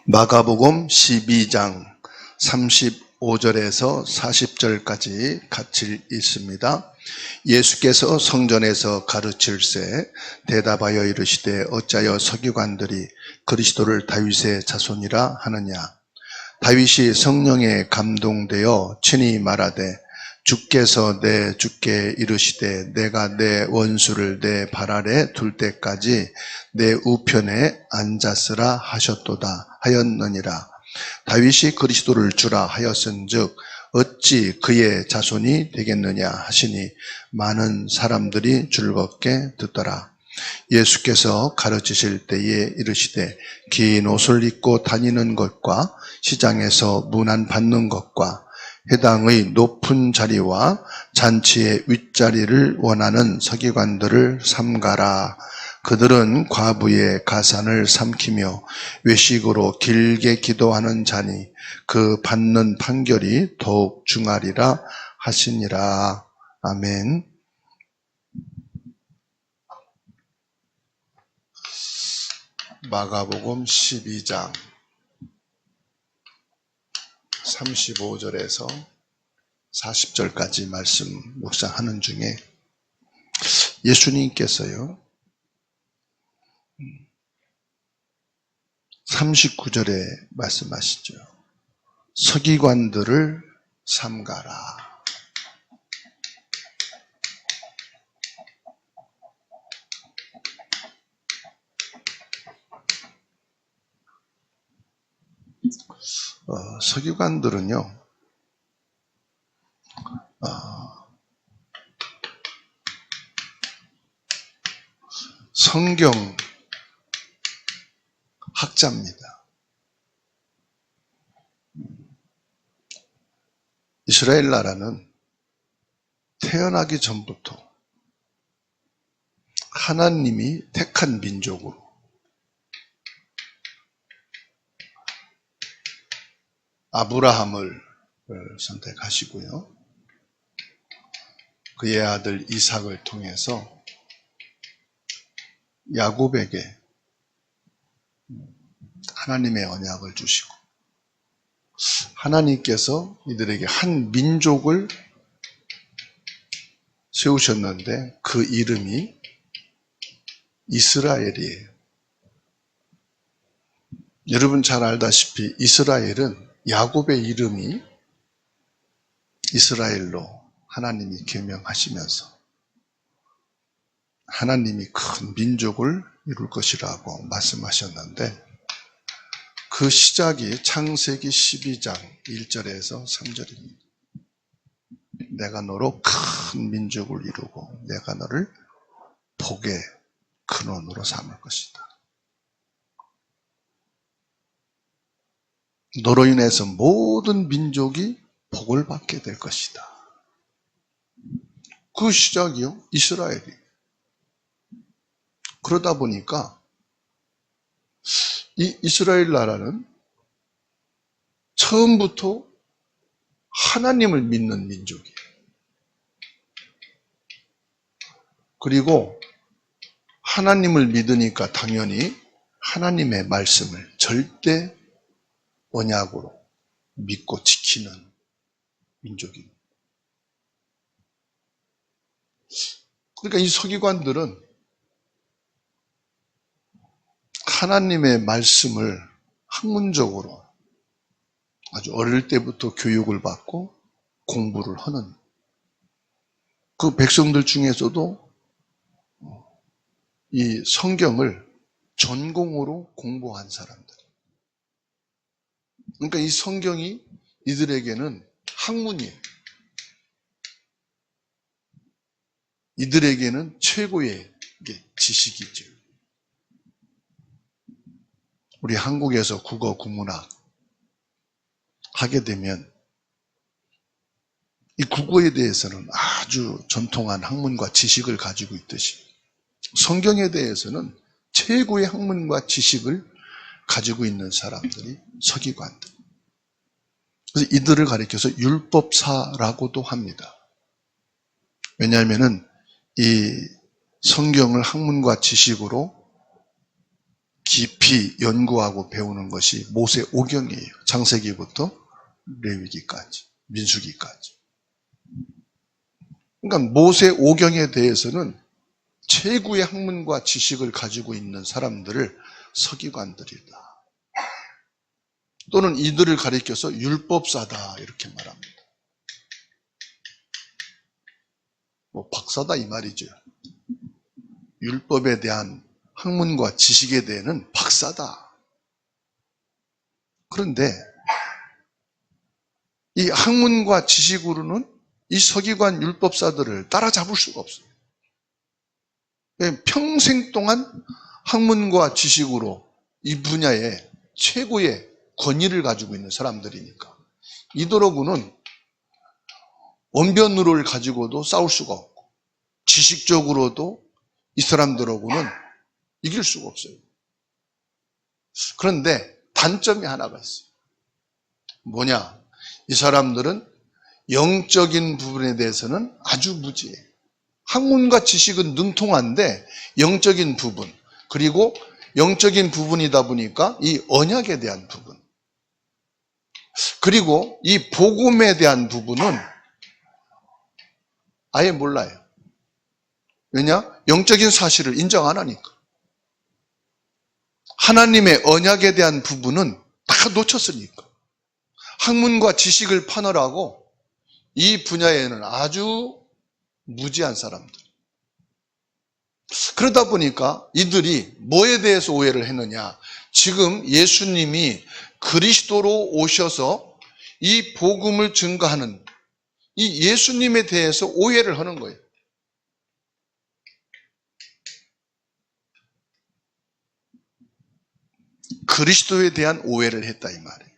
마가복음 12장 35절에서 40절까지 같이 읽습니다. 예수께서 성전에서 가르칠새 대답하여 이르시되 어찌하여 서기관들이 그리스도를 다윗의 자손이라 하느냐. 다윗이 성령에 감동되어 친히 말하되 주께서 내 주께 이르시되 내가 내 원수를 내 발 아래 둘 때까지 내 우편에 앉았으라 하셨도다 하였느니라. 다윗이 그리스도를 주라 하였은즉 어찌 그의 자손이 되겠느냐 하시니 많은 사람들이 즐겁게 듣더라. 예수께서 가르치실 때에 이르시되 긴 옷을 입고 다니는 것과 시장에서 문안 받는 것과 회당의 높은 자리와 잔치의 윗자리를 원하는 서기관들을 삼가라. 그들은 과부의 가산을 삼키며 외식으로 길게 기도하는 자니 그 받는 판결이 더욱 중하리라 하시니라. 아멘. 마가복음 12장 35절에서 40절까지 말씀 묵상하는 중에 예수님께서요 39절에 말씀하시죠. 서기관들을 삼가라. 서기관들은요 성경 학자입니다. 이스라엘 나라는 태어나기 전부터 하나님이 택한 민족으로 아브라함을 선택하시고요. 그의 아들 이삭을 통해서 야곱에게 하나님의 언약을 주시고 하나님께서 이들에게 한 민족을 세우셨는데 그 이름이 이스라엘이에요. 여러분 잘 알다시피 이스라엘은 야곱의 이름이 이스라엘로 하나님이 계명하시면서 하나님이 큰 민족을 이룰 것이라고 말씀하셨는데 그 시작이 창세기 12장 1절에서 3절입니다. 내가 너로 큰 민족을 이루고 내가 너를 복의 근원으로 삼을 것이다. 너로 인해서 모든 민족이 복을 받게 될 것이다. 그 시작이요, 이스라엘이. 그러다 보니까 이 이스라엘 나라는 처음부터 하나님을 믿는 민족이에요. 그리고 하나님을 믿으니까 당연히 하나님의 말씀을 절대 언약으로 믿고 지키는 민족입니다. 그러니까 이 서기관들은 하나님의 말씀을 학문적으로 아주 어릴 때부터 교육을 받고 공부를 하는 그 백성들 중에서도 이 성경을 전공으로 공부한 사람들. 그러니까 이 성경이 이들에게는 학문이에요. 이들에게는 최고의 지식이죠. 우리 한국에서 국어 국문학 하게 되면 이 국어에 대해서는 아주 전통한 학문과 지식을 가지고 있듯이 성경에 대해서는 최고의 학문과 지식을 가지고 있는 사람들이 서기관들. 그래서 이들을 가리켜서 율법사라고도 합니다. 왜냐하면 이 성경을 학문과 지식으로 깊이 연구하고 배우는 것이 모세 오경이에요. 창세기부터 레위기까지, 민수기까지. 그러니까 모세 오경에 대해서는 최고의 학문과 지식을 가지고 있는 사람들을 서기관들이다. 또는 이들을 가리켜서 율법사다 이렇게 말합니다. 뭐 박사다 이 말이죠. 율법에 대한 학문과 지식에 대해는 박사다. 그런데 이 학문과 지식으로는 이 서기관 율법사들을 따라잡을 수가 없어요. 평생 동안 학문과 지식으로 이 분야에 최고의 권위를 가지고 있는 사람들이니까 이들하고는 언변으로를 가지고도 싸울 수가 없고 지식적으로도 이 사람들하고는 이길 수가 없어요. 그런데 단점이 하나가 있어요. 뭐냐? 이 사람들은 영적인 부분에 대해서는 아주 무지해요. 학문과 지식은 능통한데 영적인 부분, 그리고 영적인 부분이다 보니까 이 언약에 대한 부분, 그리고 이 복음에 대한 부분은 아예 몰라요. 왜냐? 영적인 사실을 인정 안 하니까. 하나님의 언약에 대한 부분은 다 놓쳤으니까. 학문과 지식을 파느라고 이 분야에는 아주 무지한 사람들. 그러다 보니까 이들이 뭐에 대해서 오해를 했느냐? 지금 예수님이 그리스도로 오셔서 이 복음을 증거하는 이 예수님에 대해서 오해를 하는 거예요. 그리스도에 대한 오해를 했다 이 말이에요.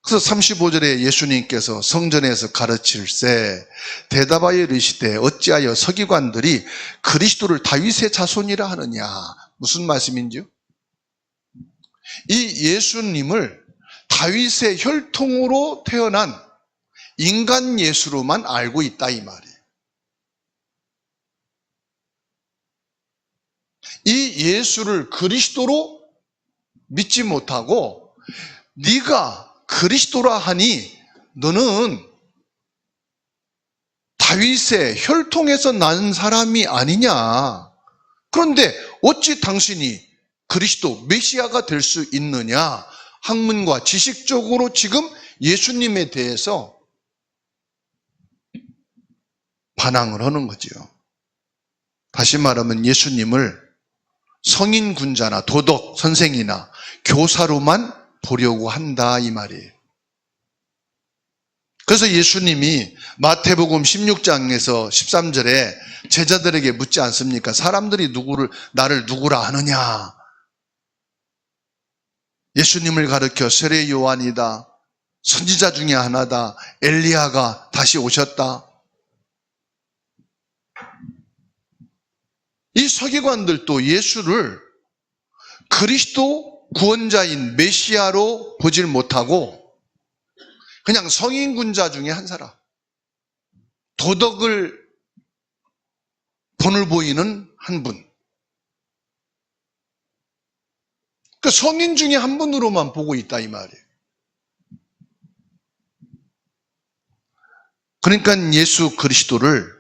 그래서 35절에 예수님께서 성전에서 가르칠세 대답하여 이르시되 어찌하여 서기관들이 그리스도를 다윗의 자손이라 하느냐. 무슨 말씀인지요? 이 예수님을 다윗의 혈통으로 태어난 인간 예수로만 알고 있다 이 말이에요. 이 예수를 그리스도로 믿지 못하고 네가 그리스도라 하니 너는 다윗의 혈통에서 난 사람이 아니냐. 그런데 어찌 당신이 그리스도 메시아가 될 수 있느냐. 학문과 지식적으로 지금 예수님에 대해서 반항을 하는 거지요. 다시 말하면 예수님을 성인 군자나 도덕 선생이나 교사로만 보려고 한다 이 말이에요. 그래서 예수님이 마태복음 16장에서 13절에 제자들에게 묻지 않습니까? 사람들이 나를 누구라 하느냐? 예수님을 가르쳐 세례 요한이다, 선지자 중에 하나다, 엘리야가 다시 오셨다. 이 서기관들도 예수를 그리스도 구원자인 메시아로 보질 못하고 그냥 성인군자 중에 한 사람, 도덕을 본을 보이는 한 분, 그 성인 중에 한 분으로만 보고 있다 이 말이에요. 그러니까 예수 그리스도를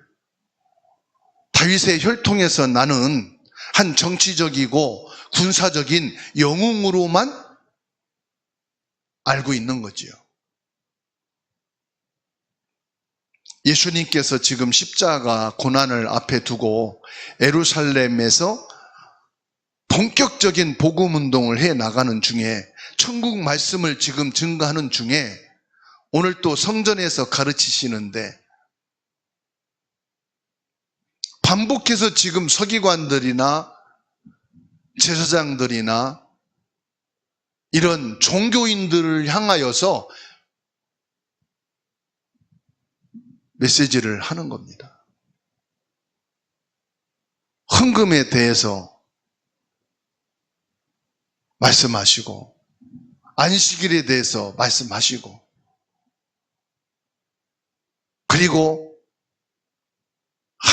다윗의 혈통에서 나는 한 정치적이고 군사적인 영웅으로만 알고 있는 거지요. 예수님께서 지금 십자가 고난을 앞에 두고 예루살렘에서 본격적인 복음 운동을 해 나가는 중에, 천국 말씀을 지금 증거하는 중에 오늘 또 성전에서 가르치시는데 반복해서 지금 서기관들이나 제사장들이나 이런 종교인들을 향하여서 메시지를 하는 겁니다. 헌금에 대해서 말씀하시고 안식일에 대해서 말씀하시고, 그리고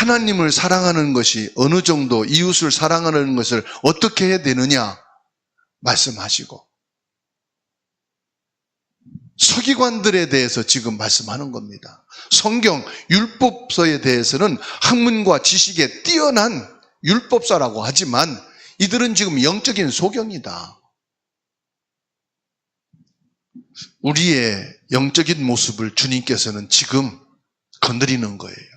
하나님을 사랑하는 것이 어느 정도, 이웃을 사랑하는 것을 어떻게 해야 되느냐 말씀하시고, 서기관들에 대해서 지금 말씀하는 겁니다. 성경 율법서에 대해서는 학문과 지식에 뛰어난 율법사라고 하지만 이들은 지금 영적인 소경이다. 우리의 영적인 모습을 주님께서는 지금 건드리는 거예요.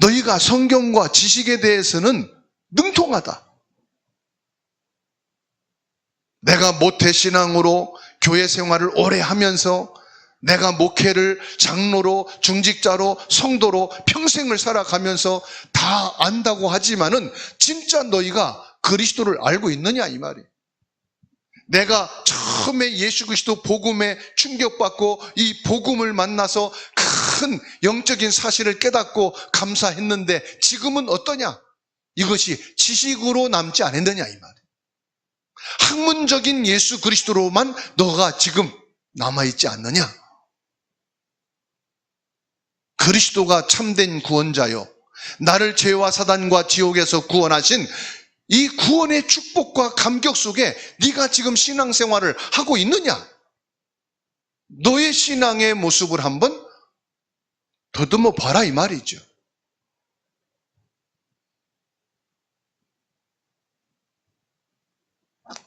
너희가 성경과 지식에 대해서는 능통하다. 내가 모태신앙으로 교회 생활을 오래 하면서 내가 목회를 장로로, 중직자로, 성도로 평생을 살아가면서 다 안다고 하지만은 진짜 너희가 그리스도를 알고 있느냐 이 말이에요. 내가 처음에 예수 그리스도 복음에 충격받고 이 복음을 만나서 큰 영적인 사실을 깨닫고 감사했는데 지금은 어떠냐? 이것이 지식으로 남지 않았느냐 이 말이에요. 학문적인 예수 그리스도로만 너가 지금 남아있지 않느냐? 그리스도가 참된 구원자요, 나를 죄와 사단과 지옥에서 구원하신 이 구원의 축복과 감격 속에 네가 지금 신앙생활을 하고 있느냐? 너의 신앙의 모습을 한번 더듬어 봐라 이 말이죠.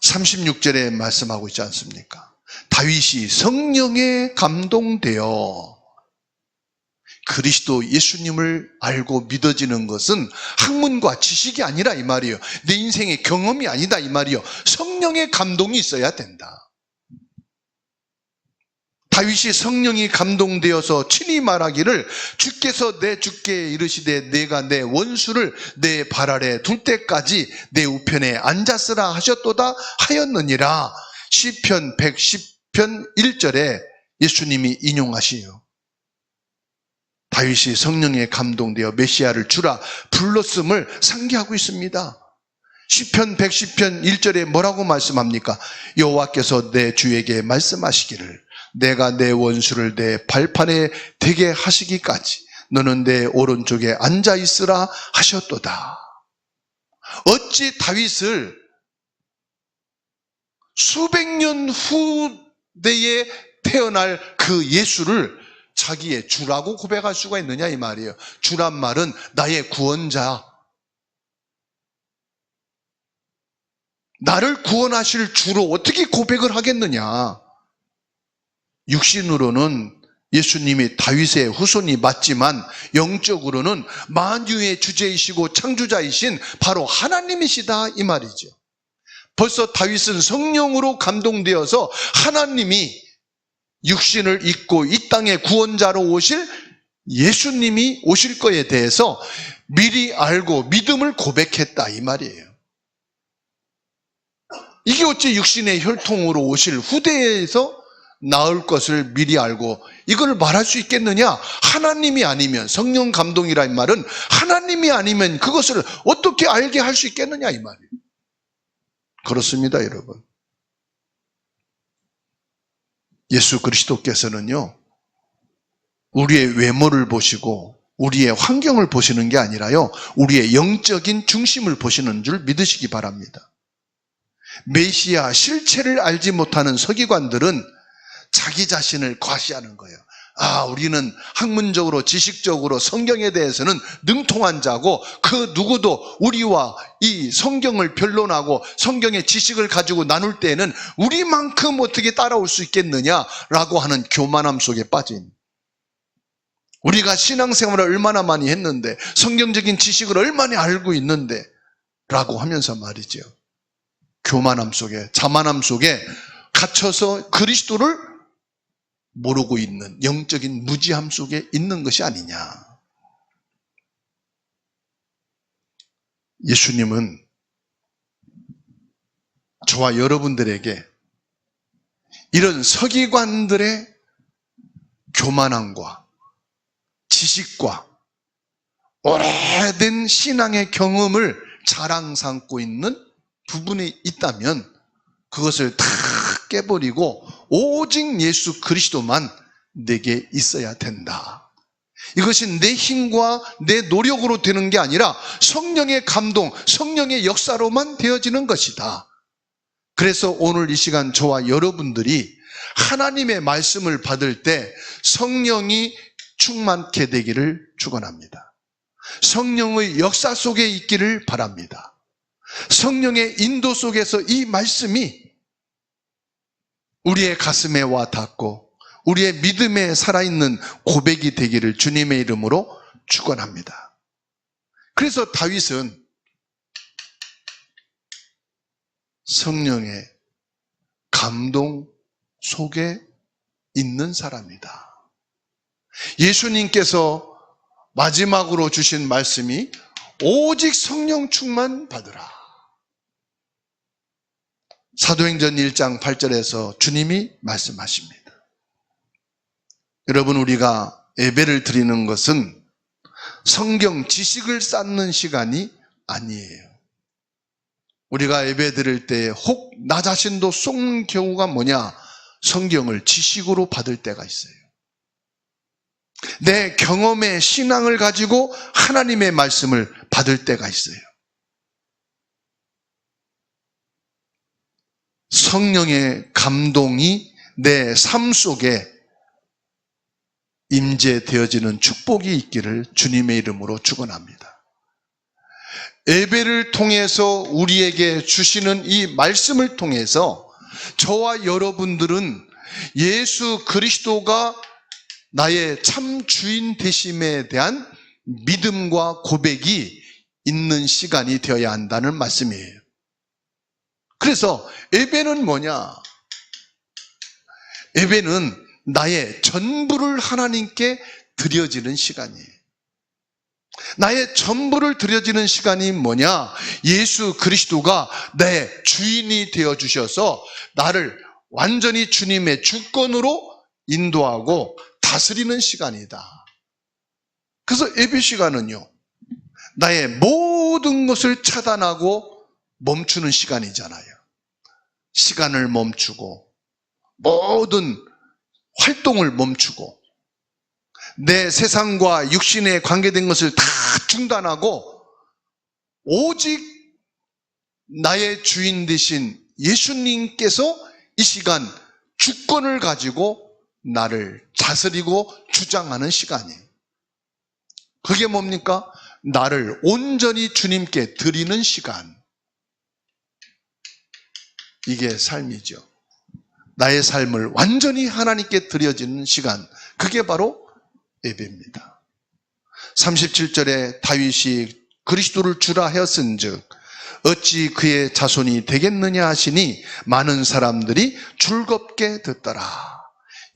(36절에) 말씀하고 있지 않습니까? 다윗이 성령에 감동되어, 그리스도 예수님을 알고 믿어지는 것은 학문과 지식이 아니라 이 말이에요. 내 인생의 경험이 아니다 이 말이에요. 성령의 감동이 있어야 된다. 다윗이 성령이 감동되어서 친히 말하기를, 주께서 내 주께 이르시되 내가 내 원수를 내 발 아래 둘 때까지 내 우편에 앉았으라 하셨도다 하였느니라. 시편 110편 1절에 예수님이 인용하시요. 다윗이 성령에 감동되어 메시아를 주라 불렀음을 상기하고 있습니다. 시편 110편 1절에 뭐라고 말씀합니까? 여호와께서 내 주에게 말씀하시기를, 내가 내 원수를 내 발판에 대게 하시기까지 너는 내 오른쪽에 앉아 있으라 하셨도다. 어찌 다윗을 수백 년 후대에 태어날 그 예수를 자기의 주라고 고백할 수가 있느냐 이 말이에요. 주란 말은 나의 구원자, 나를 구원하실 주로 어떻게 고백을 하겠느냐. 육신으로는 예수님이 다윗의 후손이 맞지만 영적으로는 만유의 주제이시고 창조자이신 바로 하나님이시다 이 말이죠. 벌써 다윗은 성령으로 감동되어서 하나님이 육신을 입고 이 땅에 구원자로 오실 예수님이 오실 거에 대해서 미리 알고 믿음을 고백했다 이 말이에요. 이게 어찌 육신의 혈통으로 오실 후대에서 나을 것을 미리 알고 이걸 말할 수 있겠느냐? 하나님이 아니면, 성령 감동이라는 말은 하나님이 아니면 그것을 어떻게 알게 할 수 있겠느냐 이 말이에요. 그렇습니다 여러분. 예수 그리스도께서는요, 우리의 외모를 보시고 우리의 환경을 보시는 게 아니라요, 우리의 영적인 중심을 보시는 줄 믿으시기 바랍니다. 메시아 실체를 알지 못하는 서기관들은 자기 자신을 과시하는 거예요. 아, 우리는 학문적으로 지식적으로 성경에 대해서는 능통한 자고 그 누구도 우리와 이 성경을 변론하고 성경의 지식을 가지고 나눌 때에는 우리만큼 어떻게 따라올 수 있겠느냐라고 하는 교만함 속에 빠진, 우리가 신앙생활을 얼마나 많이 했는데 성경적인 지식을 얼마나 알고 있는데 라고 하면서 말이죠, 교만함 속에, 자만함 속에 갇혀서 그리스도를 모르고 있는 영적인 무지함 속에 있는 것이 아니냐. 예수님은 저와 여러분들에게 이런 서기관들의 교만함과 지식과 오래된 신앙의 경험을 자랑 삼고 있는 부분이 있다면 그것을 다 깨버리고 오직 예수 그리스도만 내게 있어야 된다. 이것이 내 힘과 내 노력으로 되는 게 아니라 성령의 감동, 성령의 역사로만 되어지는 것이다. 그래서 오늘 이 시간 저와 여러분들이 하나님의 말씀을 받을 때 성령이 충만케 되기를 축원합니다. 성령의 역사 속에 있기를 바랍니다. 성령의 인도 속에서 이 말씀이 우리의 가슴에 와 닿고 우리의 믿음에 살아있는 고백이 되기를 주님의 이름으로 축원합니다. 그래서 다윗은 성령의 감동 속에 있는 사람이다. 예수님께서 마지막으로 주신 말씀이 오직 성령 충만 받으라. 사도행전 1장 8절에서 주님이 말씀하십니다. 여러분, 우리가 예배를 드리는 것은 성경 지식을 쌓는 시간이 아니에요. 우리가 예배 드릴 때 혹 나 자신도 속는 경우가 뭐냐? 성경을 지식으로 받을 때가 있어요. 내 경험의 신앙을 가지고 하나님의 말씀을 받을 때가 있어요. 성령의 감동이 내 삶 속에 임재되어지는 축복이 있기를 주님의 이름으로 축원합니다. 예배를 통해서 우리에게 주시는 이 말씀을 통해서 저와 여러분들은 예수 그리스도가 나의 참 주인 되심에 대한 믿음과 고백이 있는 시간이 되어야 한다는 말씀이에요. 그래서 예배는 뭐냐? 예배는 나의 전부를 하나님께 드려지는 시간이에요. 나의 전부를 드려지는 시간이 뭐냐? 예수 그리스도가 내 주인이 되어주셔서 나를 완전히 주님의 주권으로 인도하고 다스리는 시간이다. 그래서 예배 시간은요, 나의 모든 것을 차단하고 멈추는 시간이잖아요. 시간을 멈추고 모든 활동을 멈추고 내 세상과 육신에 관계된 것을 다 중단하고 오직 나의 주인 되신 예수님께서 이 시간 주권을 가지고 나를 다스리고 주장하는 시간이에요. 그게 뭡니까? 나를 온전히 주님께 드리는 시간. 이게 삶이죠. 나의 삶을 완전히 하나님께 드려지는 시간. 그게 바로 예배입니다. 37절에 다윗이 그리스도를 주라 하였은즉 어찌 그의 자손이 되겠느냐 하시니 많은 사람들이 즐겁게 듣더라.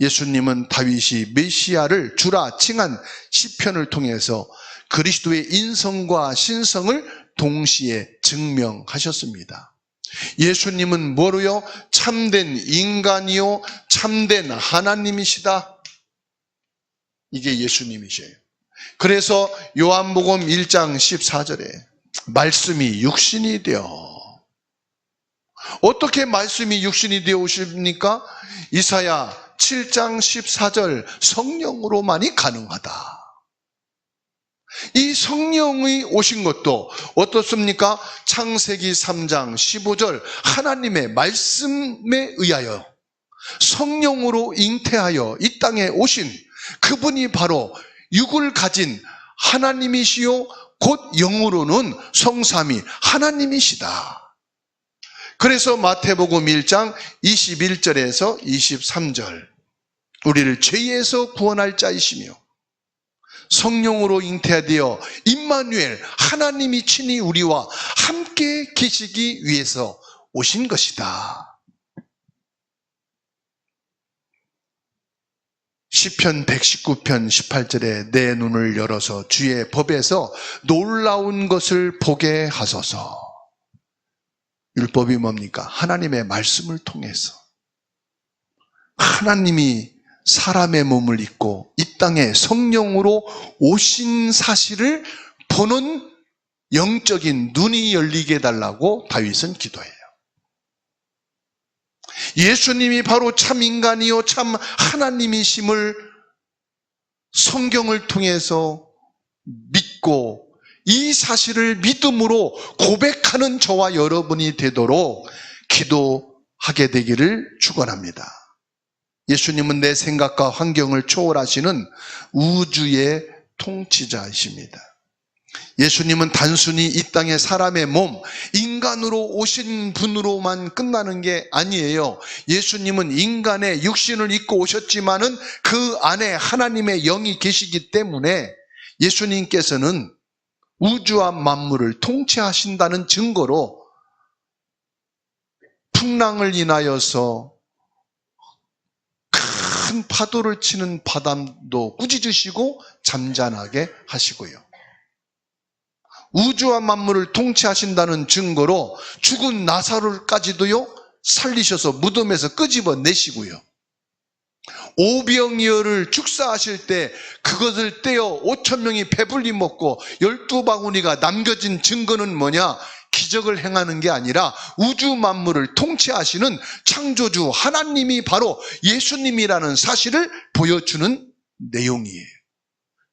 예수님은 다윗이 메시아를 주라 칭한 시편을 통해서 그리스도의 인성과 신성을 동시에 증명하셨습니다. 예수님은 뭐로요? 참된 인간이요 참된 하나님이시다. 이게 예수님이셔요. 그래서 요한복음 1장 14절에 말씀이 육신이 되어, 어떻게 말씀이 육신이 되어 오십니까? 이사야 7장 14절 성령으로만이 가능하다. 이 성령이 오신 것도 어떻습니까? 창세기 3장 15절 하나님의 말씀에 의하여 성령으로 잉태하여 이 땅에 오신 그분이 바로 육을 가진 하나님이시요 곧 영으로는 성삼위 하나님이시다. 그래서 마태복음 1장 21절에서 23절 우리를 죄에서 구원할 자이시며 성령으로 잉태되어 임마누엘 하나님이 친히 우리와 함께 계시기 위해서 오신 것이다. 시편 119편 18절에 내 눈을 열어서 주의 법에서 놀라운 것을 보게 하소서. 율법이 뭡니까? 하나님의 말씀을 통해서 하나님이 사람의 몸을 입고 이 땅에 성령으로 오신 사실을 보는 영적인 눈이 열리게 해달라고 다윗은 기도해요. 예수님이 바로 참 인간이요 참 하나님이심을 성경을 통해서 믿고 이 사실을 믿음으로 고백하는 저와 여러분이 되도록 기도하게 되기를 축원합니다. 예수님은 내 생각과 환경을 초월하시는 우주의 통치자이십니다. 예수님은 단순히 이 땅의 사람의 몸, 인간으로 오신 분으로만 끝나는 게 아니에요. 예수님은 인간의 육신을 입고 오셨지만은 그 안에 하나님의 영이 계시기 때문에 예수님께서는 우주와 만물을 통치하신다는 증거로 풍랑을 인하여서 큰 파도를 치는 바람도 꾸짖으시고 잠잠하게 하시고요. 우주와 만물을 통치하신다는 증거로 죽은 나사로까지도요 살리셔서 무덤에서 끄집어내시고요. 오병이어를 축사하실 때 그것을 떼어 5,000명이 배불리 먹고 12바구니가 남겨진 증거는 뭐냐? 기적을 행하는 게 아니라 우주 만물을 통치하시는 창조주 하나님이 바로 예수님이라는 사실을 보여주는 내용이에요.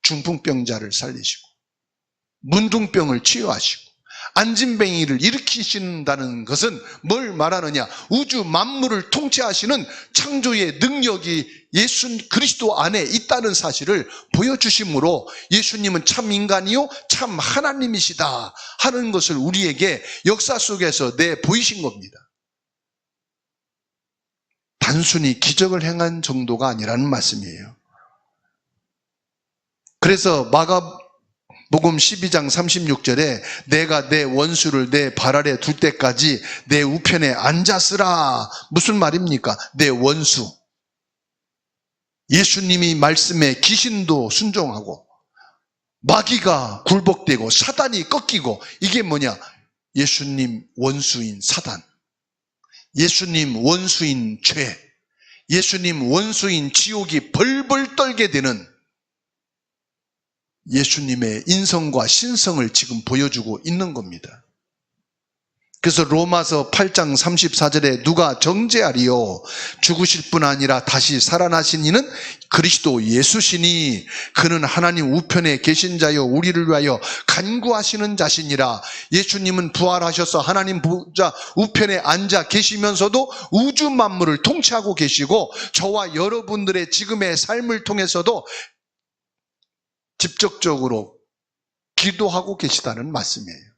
중풍병자를 살리시고 문둥병을 치유하시고 안진뱅이를 일으키신다는 것은 뭘 말하느냐? 우주 만물을 통치하시는 창조의 능력이 예수 그리스도 안에 있다는 사실을 보여주심으로 예수님은 참 인간이요 참 하나님이시다 하는 것을 우리에게 역사 속에서 내보이신 겁니다. 단순히 기적을 행한 정도가 아니라는 말씀이에요. 그래서 마가복음 12장 36절에 내가 내 원수를 내 발 아래 둘 때까지 내 우편에 앉았으라. 무슨 말입니까? 내 원수. 예수님이 말씀에 귀신도 순종하고 마귀가 굴복되고 사단이 꺾이고 이게 뭐냐? 예수님 원수인 사단, 예수님 원수인 죄, 예수님 원수인 지옥이 벌벌 떨게 되는 예수님의 인성과 신성을 지금 보여주고 있는 겁니다. 그래서 로마서 8장 34절에 누가 정죄하리요? 죽으실 뿐 아니라 다시 살아나신 이는 그리스도 예수시니 그는 하나님 우편에 계신 자요 우리를 위하여 간구하시는 자시니라. 예수님은 부활하셔서 하나님 보좌 우편에 앉아 계시면서도 우주 만물을 통치하고 계시고 저와 여러분들의 지금의 삶을 통해서도 직접적으로 기도하고 계시다는 말씀이에요.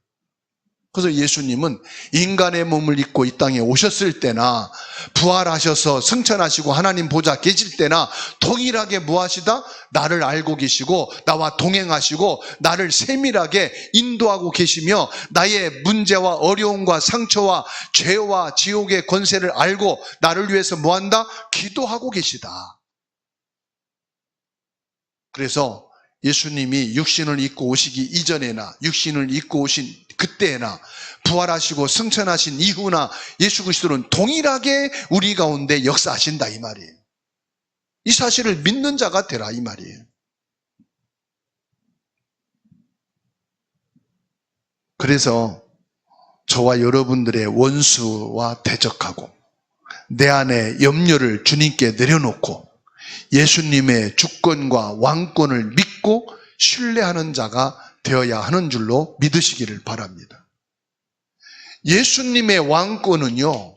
그래서 예수님은 인간의 몸을 입고 이 땅에 오셨을 때나 부활하셔서 승천하시고 하나님 보좌 계실 때나 동일하게 무엇이다? 나를 알고 계시고 나와 동행하시고 나를 세밀하게 인도하고 계시며 나의 문제와 어려움과 상처와 죄와 지옥의 권세를 알고 나를 위해서 뭐한다? 기도하고 계시다. 그래서 예수님이 육신을 입고 오시기 이전에나 육신을 입고 오신 그때나 부활하시고 승천하신 이후나 예수 그리스도는 동일하게 우리 가운데 역사하신다 이 말이에요. 이 사실을 믿는 자가 되라 이 말이에요. 그래서 저와 여러분들의 원수와 대적하고 내 안에 염려를 주님께 내려놓고 예수님의 주권과 왕권을 믿고 신뢰하는 자가 되어야 하는 줄로 믿으시기를 바랍니다. 예수님의 왕권은요,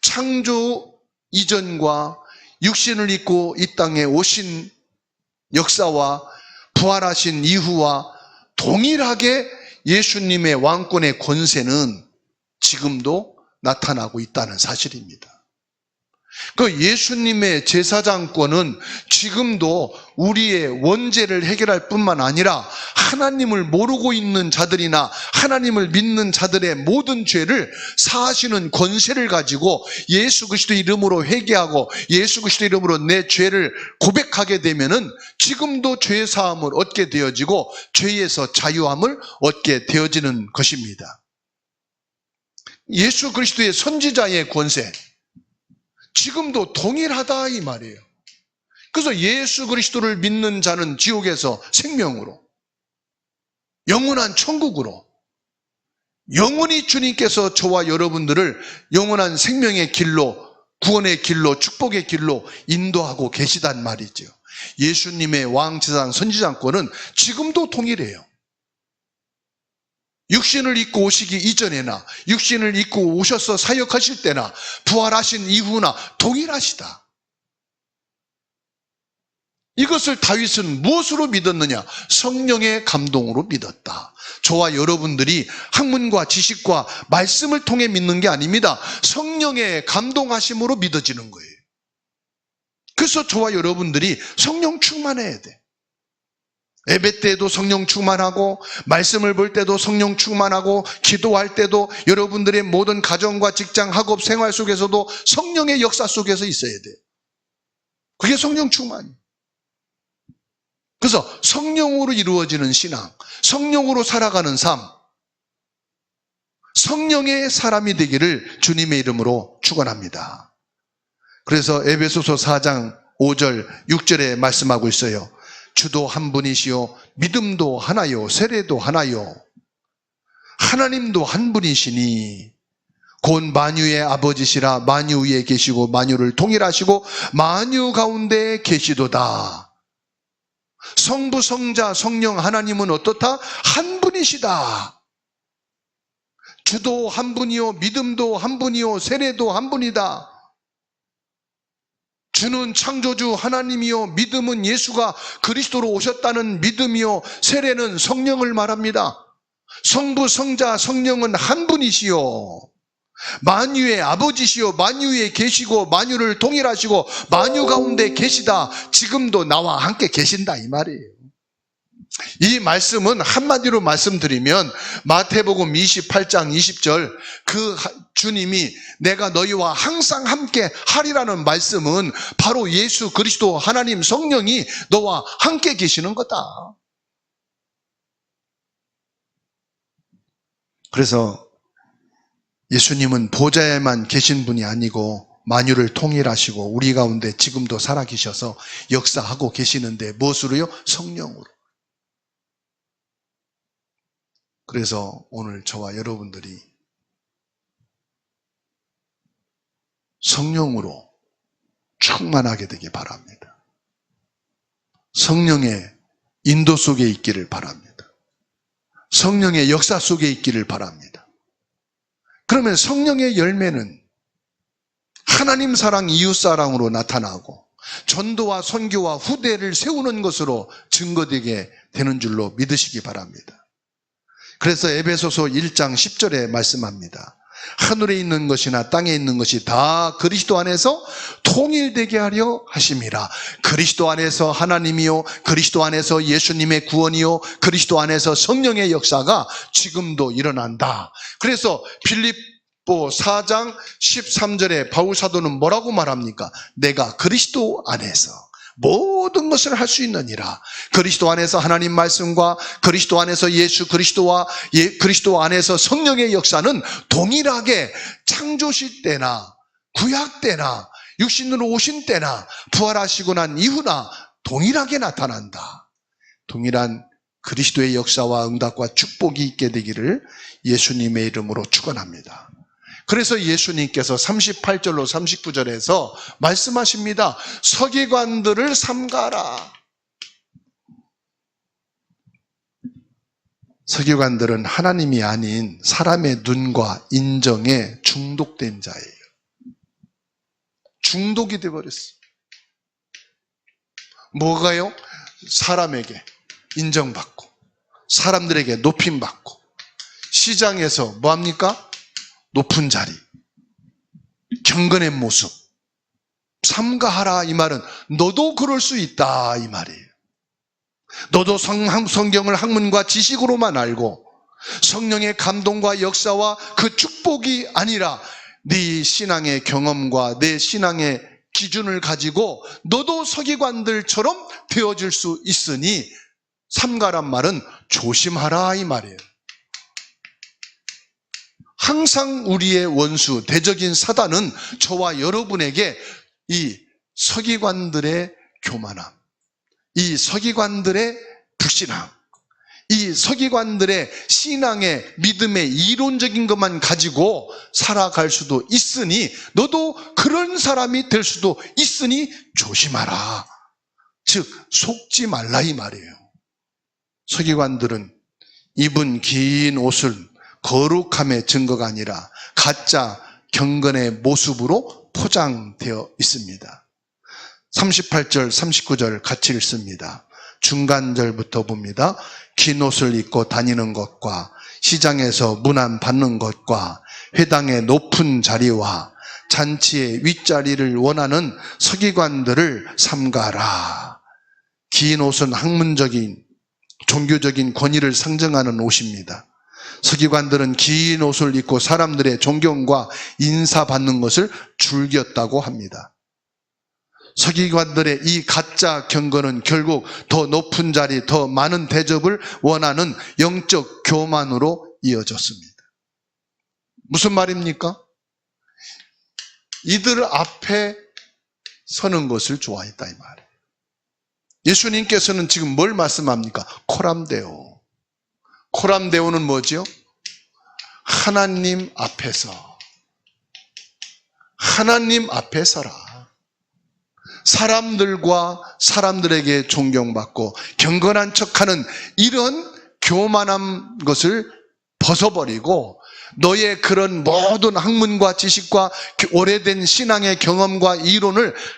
창조 이전과 육신을 입고 이 땅에 오신 역사와 부활하신 이후와 동일하게 예수님의 왕권의 권세는 지금도 나타나고 있다는 사실입니다. 그 예수님의 제사장권은 지금도 우리의 원죄를 해결할 뿐만 아니라 하나님을 모르고 있는 자들이나 하나님을 믿는 자들의 모든 죄를 사하시는 권세를 가지고 예수 그리스도 이름으로 회개하고 예수 그리스도 이름으로 내 죄를 고백하게 되면은 지금도 죄 사함을 얻게 되어지고 죄에서 자유함을 얻게 되어지는 것입니다. 예수 그리스도의 선지자의 권세 지금도 동일하다 이 말이에요. 그래서 예수 그리스도를 믿는 자는 지옥에서 생명으로 영원한 천국으로 영원히 주님께서 저와 여러분들을 영원한 생명의 길로 구원의 길로 축복의 길로 인도하고 계시단 말이죠. 예수님의 왕제사장 선지자권은 지금도 동일해요. 육신을 입고 오시기 이전에나 육신을 입고 오셔서 사역하실 때나 부활하신 이후나 동일하시다. 이것을 다윗은 무엇으로 믿었느냐? 성령의 감동으로 믿었다. 저와 여러분들이 학문과 지식과 말씀을 통해 믿는 게 아닙니다. 성령의 감동하심으로 믿어지는 거예요. 그래서 저와 여러분들이 성령 충만해야 돼. 예배 때도 성령 충만하고, 말씀을 볼 때도 성령 충만하고, 기도할 때도 여러분들의 모든 가정과 직장, 학업, 생활 속에서도 성령의 역사 속에서 있어야 돼. 그게 성령 충만이에요. 그래서 성령으로 이루어지는 신앙, 성령으로 살아가는 삶, 성령의 사람이 되기를 주님의 이름으로 축원합니다. 그래서 에베소서 4장 5절 6절에 말씀하고 있어요. 주도 한 분이시요 믿음도 하나요 세례도 하나요 하나님도 한 분이시니 곧 만유의 아버지시라 만유 위에 계시고 만유를 통일하시고 만유 가운데 계시도다. 성부, 성자, 성령 하나님은 어떻다? 한 분이시다. 주도 한 분이요 믿음도 한 분이요 세례도 한 분이다. 주는 창조주 하나님이요 믿음은 예수가 그리스도로 오셨다는 믿음이요 세례는 성령을 말합니다. 성부, 성자, 성령은 한 분이시요 만유의 아버지시요 만유에 계시고 만유를 통일하시고 만유 가운데 계시다. 지금도 나와 함께 계신다 이 말이에요. 이 말씀은 한마디로 말씀드리면 마태복음 28장 20절 그 주님이 내가 너희와 항상 함께 하리라는 말씀은 바로 예수 그리스도 하나님 성령이 너와 함께 계시는 거다. 그래서 예수님은 보좌에만 계신 분이 아니고 만유를 통일하시고 우리 가운데 지금도 살아계셔서 역사하고 계시는데 무엇으로요? 성령으로. 그래서 오늘 저와 여러분들이 성령으로 충만하게 되기 바랍니다. 성령의 인도 속에 있기를 바랍니다. 성령의 역사 속에 있기를 바랍니다. 그러면 성령의 열매는 하나님 사랑, 이웃 사랑으로 나타나고 전도와 선교와 후대를 세우는 것으로 증거되게 되는 줄로 믿으시기 바랍니다. 그래서 에베소서 1장 10절에 말씀합니다. 하늘에 있는 것이나 땅에 있는 것이 다 그리스도 안에서 통일되게 하려 하심이라. 그리스도 안에서 하나님이요 그리스도 안에서 예수님의 구원이요 그리스도 안에서 성령의 역사가 지금도 일어난다. 그래서 빌립보 4장 13절에 바울 사도는 뭐라고 말합니까? 내가 그리스도 안에서 모든 것을 할 수 있느니라. 그리스도 안에서 하나님 말씀과 그리스도 안에서 예수 그리스도와 그리스도 안에서 성령의 역사는 동일하게 창조시 때나 구약 때나 육신으로 오신 때나 부활하시고 난 이후나 동일하게 나타난다. 동일한 그리스도의 역사와 응답과 축복이 있게 되기를 예수님의 이름으로 축원합니다. 그래서 예수님께서 38절로 39절에서 말씀하십니다. 서기관들을 삼가라. 서기관들은 하나님이 아닌 사람의 눈과 인정에 중독된 자예요. 중독이 되어버렸어요. 뭐가요? 사람에게 인정받고 사람들에게 높임받고 시장에서 뭐합니까? 높은 자리, 경건의 모습, 삼가하라 이 말은 너도 그럴 수 있다 이 말이에요. 너도 성경을 학문과 지식으로만 알고 성령의 감동과 역사와 그 축복이 아니라 네 신앙의 경험과 내 신앙의 기준을 가지고 너도 서기관들처럼 되어질 수 있으니 삼가란 말은 조심하라 이 말이에요. 항상 우리의 원수, 대적인 사단은 저와 여러분에게 이 서기관들의 교만함, 이 서기관들의 불신앙, 이 서기관들의 신앙의 믿음의 이론적인 것만 가지고 살아갈 수도 있으니 너도 그런 사람이 될 수도 있으니 조심하라. 즉 속지 말라 이 말이에요. 서기관들은 입은 긴 옷을 거룩함의 증거가 아니라 가짜 경건의 모습으로 포장되어 있습니다. 38절, 39절 같이 읽습니다. 중간절부터 봅니다. 긴 옷을 입고 다니는 것과 시장에서 문안 받는 것과 회당의 높은 자리와 잔치의 윗자리를 원하는 서기관들을 삼가라. 긴 옷은 학문적인 종교적인 권위를 상징하는 옷입니다. 서기관들은 긴 옷을 입고 사람들의 존경과 인사받는 것을 즐겼다고 합니다. 서기관들의 이 가짜 경건은 결국 더 높은 자리, 더 많은 대접을 원하는 영적 교만으로 이어졌습니다. 무슨 말입니까? 이들 앞에 서는 것을 좋아했다 이 말이에요. 예수님께서는 지금 뭘 말씀합니까? 코람데오. 코람데오는 뭐죠? 하나님 앞에서. 하나님 앞에 서라. 사람들과 사람들에게 존경받고 경건한 척하는 이런 교만한 것을 벗어버리고 너의 그런 모든 학문과 지식과 오래된 신앙의 경험과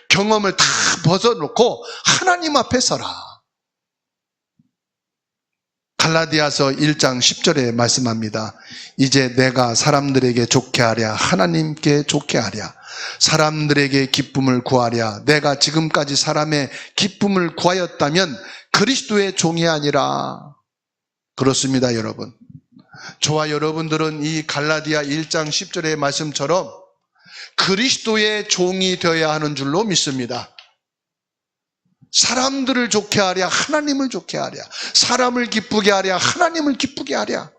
경험을 다 벗어놓고 하나님 앞에 서라. 갈라디아서 1장 10절에 말씀합니다. 이제 내가 사람들에게 좋게 하랴 하나님께 좋게 하랴 사람들에게 기쁨을 구하랴 내가 지금까지 사람의 기쁨을 구하였다면 그리스도의 종이 아니라. 그렇습니다 여러분. 저와 여러분들은 이 갈라디아 1장 10절의 말씀처럼 그리스도의 종이 되어야 하는 줄로 믿습니다. 사람들을 좋게 하랴 하나님을 좋게 하랴 사람을 기쁘게 하랴 하나님을 기쁘게 하랴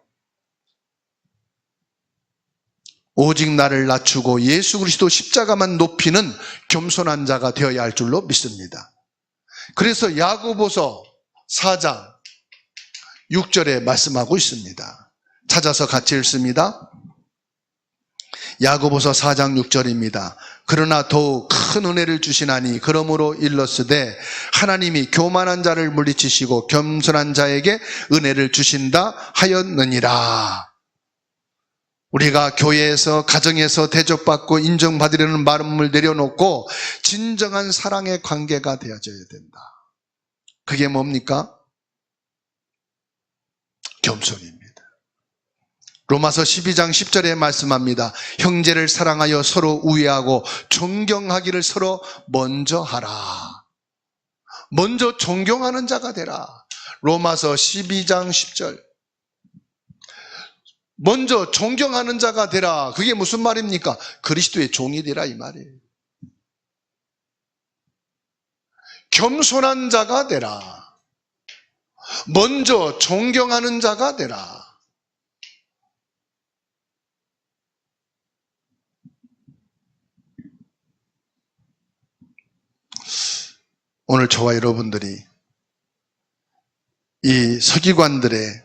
오직 나를 낮추고 예수 그리스도 십자가만 높이는 겸손한 자가 되어야 할 줄로 믿습니다. 그래서 야고보서 4장 6절에 말씀하고 있습니다. 찾아서 같이 읽습니다. 야고보서 4장 6절입니다. 그러나 더욱 큰 은혜를 주시나니 그러므로 일렀으되 하나님이 교만한 자를 물리치시고 겸손한 자에게 은혜를 주신다 하였느니라. 우리가 교회에서 가정에서 대접받고 인정받으려는 마음을 내려놓고 진정한 사랑의 관계가 되어져야 된다. 그게 뭡니까? 겸손입니다. 로마서 12장 10절에 말씀합니다. 형제를 사랑하여 서로 우애하고 존경하기를 서로 먼저 하라. 먼저 존경하는 자가 되라. 로마서 12장 10절. 먼저 존경하는 자가 되라. 그게 무슨 말입니까? 그리스도의 종이 되라 이 말이에요. 겸손한 자가 되라. 먼저 존경하는 자가 되라. 오늘 저와 여러분들이 이 서기관들의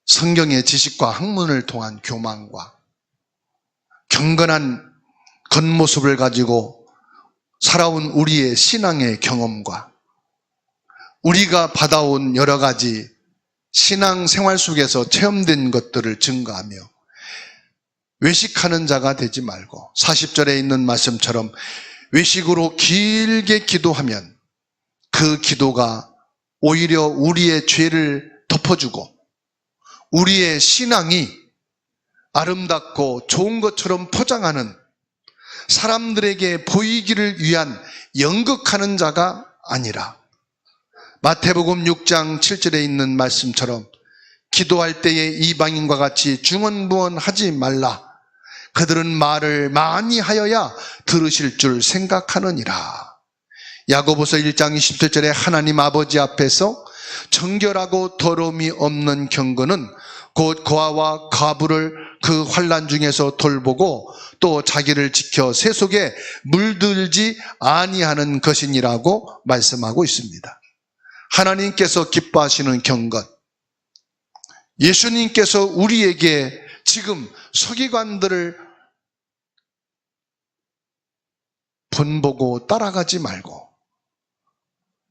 성경의 지식과 학문을 통한 교만과 경건한 겉모습을 가지고 살아온 우리의 신앙의 경험과 우리가 받아온 여러 가지 신앙 생활 속에서 체험된 것들을 증거하며 외식하는 자가 되지 말고 40절에 있는 말씀처럼 외식으로 길게 기도하면 그 기도가 오히려 우리의 죄를 덮어주고 우리의 신앙이 아름답고 좋은 것처럼 포장하는 사람들에게 보이기를 위한 연극하는 자가 아니라 마태복음 6장 7절에 있는 말씀처럼 기도할 때에 이방인과 같이 중언부언하지 말라. 그들은 말을 많이 하여야 들으실 줄 생각하느니라. 야고보서 1장 27절에 하나님 아버지 앞에서 정결하고 더러움이 없는 경건은 곧 고아와 과부를 그 환난 중에서 돌보고 또 자기를 지켜 새 속에 물들지 아니하는 것이니라고 말씀하고 있습니다. 하나님께서 기뻐하시는 경건, 예수님께서 우리에게 지금 서기관들을 본보고 따라가지 말고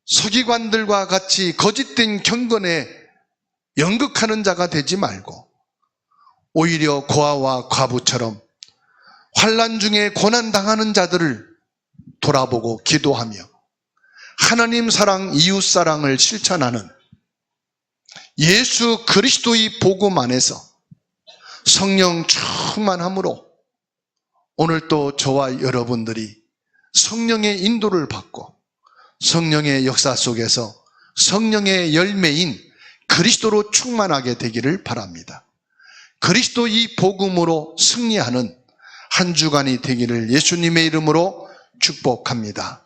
서기관들과 같이 거짓된 경건에 연극하는 자가 되지 말고 오히려 고아와 과부처럼 환난 중에 고난당하는 자들을 돌아보고 기도하며 하나님 사랑, 이웃 사랑을 실천하는 예수 그리스도의 복음 안에서 성령 충만함으로 오늘 또 저와 여러분들이 성령의 인도를 받고 성령의 역사 속에서 성령의 열매인 그리스도로 충만하게 되기를 바랍니다. 그리스도의 복음으로 승리하는 한 주간이 되기를 예수님의 이름으로 축복합니다.